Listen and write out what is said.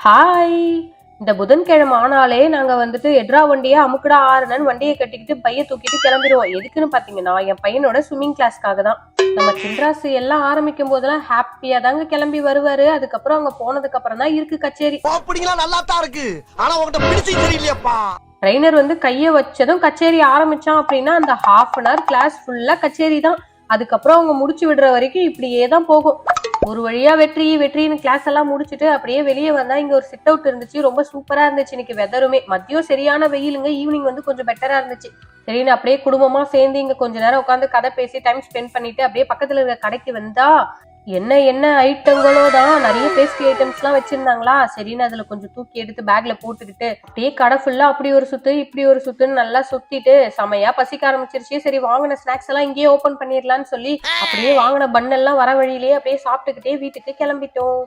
Hi. இந்த புதன்கிழமை ஆனாலே நாங்க வந்துட்டு எட்ரா வண்டியா அமுக்குடா ஆறுனன்னு வண்டியை கட்டிக்கிட்டு பைய தூக்கிட்டு கிளம்பிடுவோம். எதுக்குன்னு பாத்தீங்கன்னா என் பையனோட ஸ்விம்மிங் கிளாஸ்க்காக தான். நம்ம சின்ராசு எல்லாம் ஆரம்பிக்கும் போதெல்லாம் ஹாப்பியா தாங்க கிளம்பி வருவாரு. அதுக்கப்புறம் அங்க போனதுக்கு அப்புறம் தான் இருக்கு கச்சேரி. நல்லா தான் இருக்கு, ஆனா உங்ககிட்ட பிடிச்சி தெரியலையாப்பா. ட்ரைனர் வந்து கைய வச்சதும் கச்சேரி ஆரம்பிச்சான் அப்படின்னா அந்த ஹாஃப் அன் ஹவர் கிளாஸ் ஃபுல்லா கச்சேரி தான். அதுக்கப்புறம் அவங்க முடிச்சு விடுற வரைக்கும் இப்படியே தான் போகும். ஒரு வழியா வெற்றின்னு கிளாஸ் எல்லாம் முடிச்சுட்டு அப்படியே வெளியே வந்தா இங்க ஒரு சிட் அவுட் இருந்துச்சு. ரொம்ப சூப்பரா இருந்துச்சு. இன்னைக்கு வெதருமே மதியம் சரியான வெயிலுங்க. ஈவினிங் வந்து கொஞ்சம் பெட்டரா இருந்துச்சு. சரின்னு அப்படியே குடும்பமா சேர்ந்து இங்க கொஞ்ச நேரம் உட்காந்து கதை பேசி டைம் ஸ்பெண்ட் பண்ணிட்டு அப்படியே பக்கத்துல இருக்க கடைக்கு வந்தா என்ன என்ன ஐட்டங்களோ தான். நிறைய பேஸ்ட்ரி ஐட்டம்ஸ் எல்லாம் வச்சிருந்தாங்களா. சரின்னு அதுல கொஞ்சம் தூக்கி எடுத்து பேக்ல போட்டுக்கிட்டு அப்படியே கடை ஃபுல்லா அப்படி ஒரு சுத்து இப்படி ஒரு சுத்துன்னு நல்லா சுத்திட்டு செமையா பசிக்க ஆரம்பிச்சிருச்சு. சரி வாங்கின ஸ்நாக்ஸ் எல்லாம் இங்கேயே ஓபன் பண்ணிடலாம்னு சொல்லி அப்படியே வாங்கின பன் எல்லாம் வர வழியிலேயே அப்படியே சாப்பிட்டுக்கிட்டே வீட்டுக்கு கிளம்பிட்டோம்.